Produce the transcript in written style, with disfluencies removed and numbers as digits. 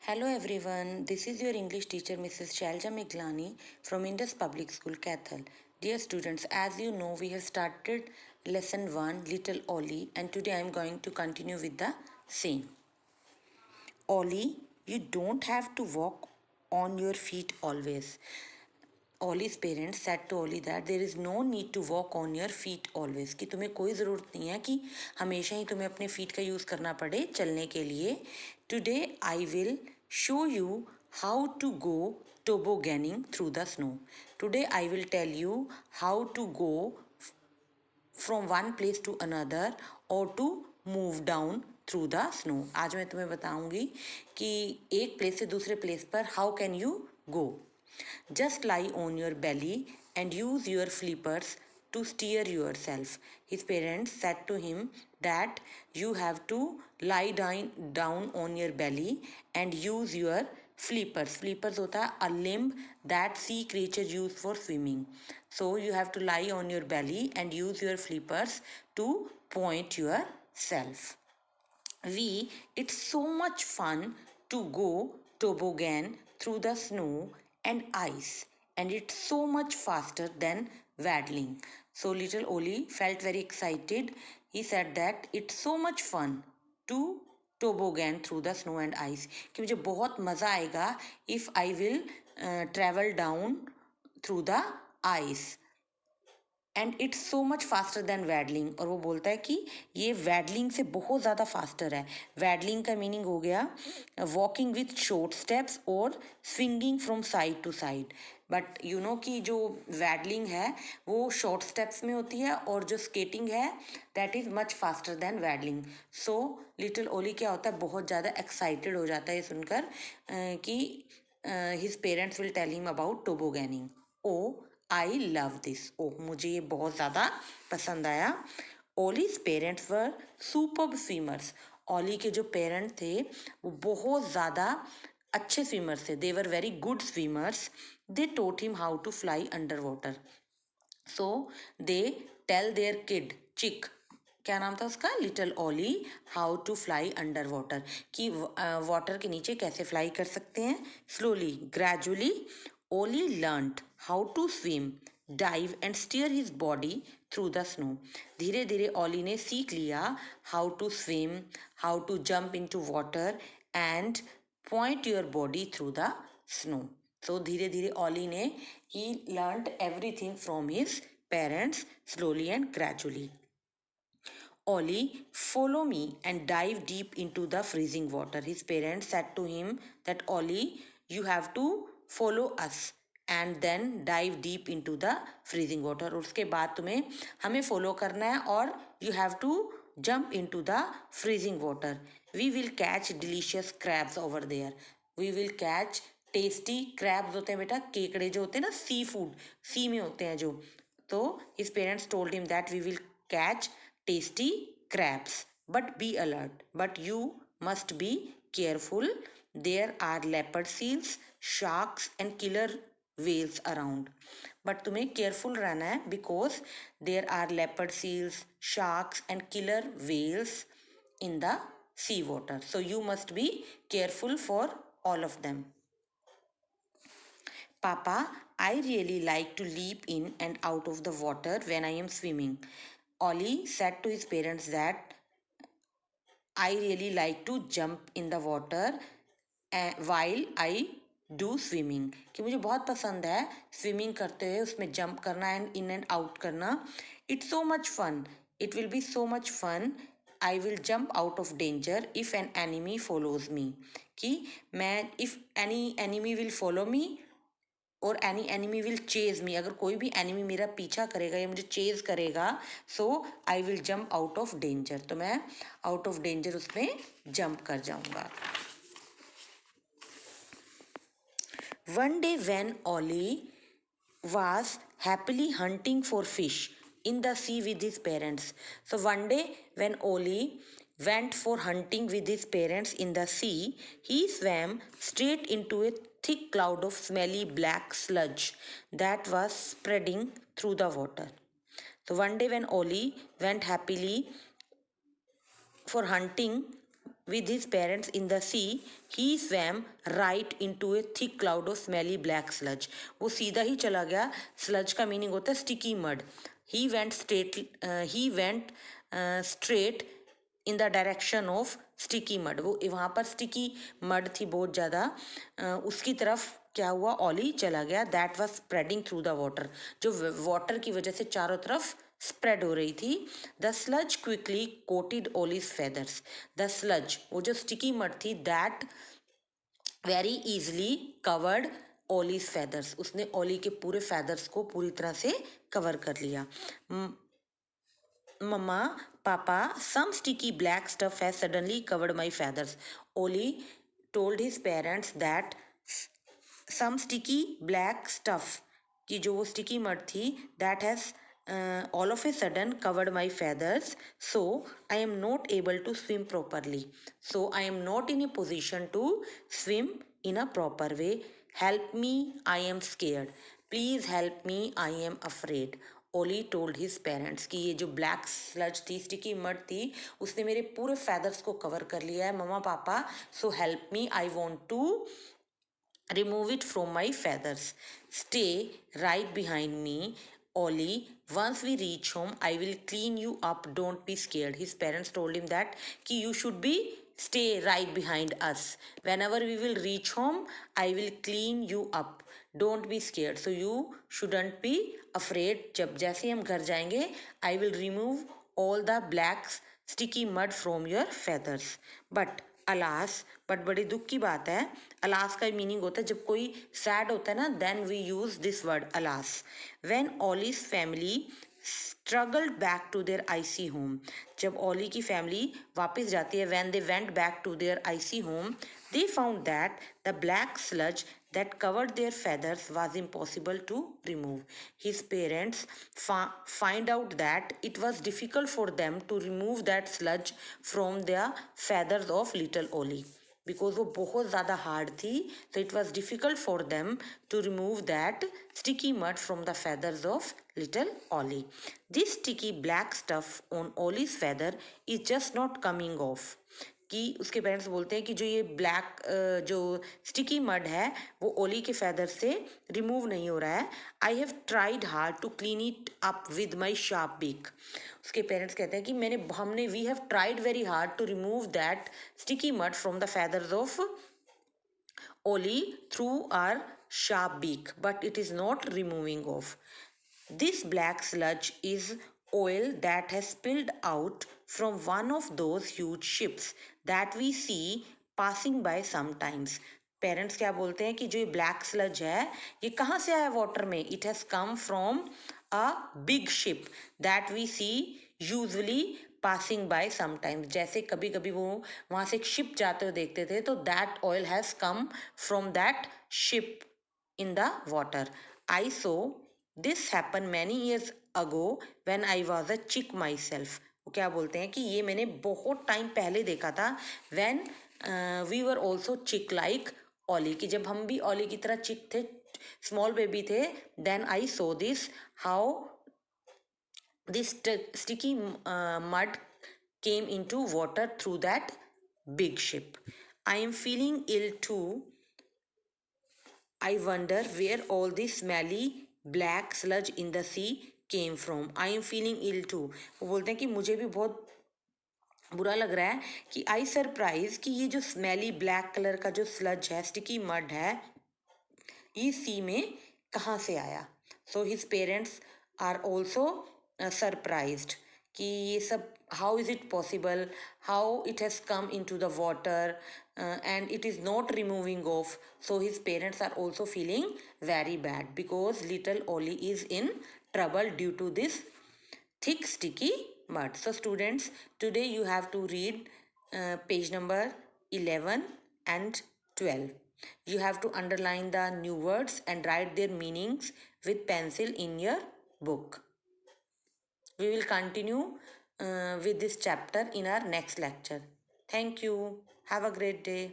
Hello everyone, this is your English teacher Mrs. Shalja Miglani from Indus Public School, Cathal. Dear students, as you know, we have started lesson 1, Little Ollie, and today I am going to continue with the same. Ollie, you don't have to walk on your feet always. Ollie's parents said to Ollie that there is no need to walk on your feet always, कि तुम्हें कोई ज़रूरत नहीं है कि हमेशा ही तुम्हें अपने feet का यूज़ करना पड़े चलने के लिए. Today I will show you how to go tobogganing through the snow. Today I will tell you how to go from one place to another or to move down through the snow. आज मैं तुम्हें बताऊंगी कि एक place से दूसरे place पर how can you go. Just lie on your belly and use your flippers to steer yourself. His parents said to him that you have to lie down on your belly and use your flippers. Flippers होता है a limb that sea creatures use for swimming. So you have to lie on your belly and use your flippers to point yourself. It's so much fun to go toboggan through the snow and ice, and it's so much faster than waddling. So little Ollie felt very excited. He said that it's so much fun to toboggan through the snow and ice, कि मुझे बहुत मज़ा आएगा if I will travel down through the ice. And it's so much faster than waddling. और वो बोलता है कि ये वैडलिंग से बहुत ज़्यादा फास्टर है. वैडलिंग का मीनिंग हो गया वॉकिंग विथ शॉर्ट स्टेप्स और swinging from side to side. But you know कि जो वैडलिंग है वो शॉर्ट स्टेप्स में होती है और जो स्केटिंग है that is much faster than waddling. So little Ollie क्या होता है, बहुत ज़्यादा एक्साइटेड हो जाता है सुनकर कि his parents will tell him about tobogganing. Oh I love this. Oh, मुझे ये बहुत ज़्यादा पसंद आया. Ollie's parents were superb swimmers. Ollie के जो पेरेंट थे वो बहुत ज़्यादा अच्छे स्विमर्स थे. They were very good swimmers. They taught him how to fly under water. So they tell their kid chick, क्या नाम था उसका, little Ollie, how to fly under water, कि वाटर के नीचे कैसे फ्लाई कर सकते हैं. Slowly gradually Ollie learned how to swim, dive and steer his body through the snow. धीरे धीरे ओली ने सीख लिया how to swim, how to jump in to water and point your body through the snow. So धीरे धीरे Ollie ने ही learned everything from his parents slowly and gradually. Ollie, follow me and dive deep into the freezing water. His parents said to him that Ollie, you have to follow us and then dive deep into the freezing water. और उसके बाद तुम्हें हमें follow करना है और you have to jump into the freezing water. We will catch delicious crabs over there. We will catch tasty crabs होते हैं बेटा, केकड़े जो होते हैं ना, सी फूड, सी में होते हैं जो. तो his parents told him that we will catch tasty crabs, but be alert, but you must be careful. There are leopard seals, sharks and killer whales around. But तुम्हें careful रहना है because there are leopard seals, sharks and killer whales in the sea water. So you must be careful for all of them. Papa, I really like to leap in and out of the water when I am swimming. Ollie said to his parents that I really like to jump in the water while I do swimming. कि मुझे बहुत पसंद है swimming करते हुए उसमें jump करना and in and out करना. It's so much fun. It will be so much fun. I will jump out of danger if an enemy follows me. कि मैं if any enemy will follow me और any enemy will chase me, अगर कोई भी enemy मेरा पीछा करेगा या मुझे चेज करेगा, so I will jump out of danger. तो मैं आउट ऑफ डेंजर उसमें जंप कर जाऊंगा. One day when Ollie was happily hunting for fish in the sea with his parents. So one day when Oli went for hunting with his parents in the sea, he swam straight into a thick cloud of smelly black sludge that was spreading through the water. So one day when Oli went happily for hunting with his parents in the sea, he swam right into a thick cloud of smelly black sludge. वो सीधा ही चला गया. Sludge का meaning होता है sticky mud. He went straight in the direction of sticky mud. वो वहाँ पर sticky mud थी बहुत ज़्यादा. उसकी तरफ क्या हुआ, ओली चला गया. That was spreading through the water, जो वाटर की वजह से चारों तरफ स्प्रेड हो रही थी. The sludge quickly coated Ollie's feathers. The sludge, वो जो स्टिकी मड थी, that very easily covered Ollie's feathers. उसने ओली के पूरे फेदर्स को पूरी तरह से कवर कर लिया. मम्मा, पापा, some sticky black stuff has suddenly covered my feathers. Oli told his parents that some sticky black stuff, कि जो वो sticky mud थी, that has all of a sudden covered my feathers, so I am not able to swim properly. So I am not in a position to swim in a proper way. Help me, I am scared. Please help me, I am afraid. Ollie told his parents कि ये जो black sludge थी, sticky mud थी, उसने मेरे पूरे feathers को cover कर लिया है. Mamma papa, so help me, I want to remove it from my feathers. Stay right behind me, Ollie. Once we reach home, I will clean you up. Don't be scared. His parents told him that ki you should be stay right behind us. Whenever we will reach home, I will clean you up. Don't be scared. So you shouldn't be afraid. जब जैसे हम घर जाएंगे, I will remove all the black sticky mud from your feathers. But alas, but बड़ी दुख की बात है. अलास का मीनिंग होता है जब कोई सैड होता है ना, then we use this word alas. When Ollie's family struggled back to their icy home. जब ओली की फैमिली वापस जाती है, when they went back to their icy home, they found that the black sludge that covered their feathers was impossible to remove. His parents find out that it was difficult for them to remove that sludge from the feathers of little Oli. Because वो बहुत ज़्यादा hard थी, so it was difficult for them to remove that sticky mud from the feathers of little Ollie. This sticky black stuff on Ollie's feather is just not coming off. कि उसके parents बोलते हैं कि जो ये black जो sticky mud है वो ओली के फेदर से रिमूव नहीं हो रहा है. I have tried hard to clean it up with my sharp beak. उसके पेरेंट्स कहते हैं कि हमने we have tried very hard to remove that sticky mud from the feathers of Ollie through our sharp beak, but it is not removing off. This black sludge is oil that has spilled out from one of those huge ships that we see passing by sometimes. Parents क्या बोलते हैं कि जो ये black sludge है ये कहाँ से आया वाटर में. It has come from a big ship that we see usually passing by sometimes. जैसे कभी कभी वो वहाँ से एक शिप जाते हुए देखते थे, तो that oil has come from that ship in the water. I saw this happen many years ago when I was a chick myself. वो क्या बोलते हैं कि ये मैंने बहुत टाइम पहले देखा था. when we were also chick like Ollie, कि जब हम भी Ollie की तरह चिक थे, स्मॉल बेबी थे. then I saw this how this sticky mud came into water through that big ship. I am feeling ill too. I wonder where all this smelly black sludge in the sea came from. I am feeling ill too. वो बोलते हैं कि मुझे भी बहुत बुरा लग रहा है कि आई सरप्राइज कि ये जो स्मेली ब्लैक कलर का जो स्लज है, स्टिकी मड है, ये सी में कहाँ से आया. So his parents are also surprised कि ये सब how is it possible, how it has come into the water and it is not removing off. So his parents are also feeling very bad because little Ollie is in trouble due to this thick sticky mud. So students, today you have to read page number 11 and 12. You have to underline the new words and write their meanings with pencil in your book. We will continue with this chapter in our next lecture. Thank you. Have a great day.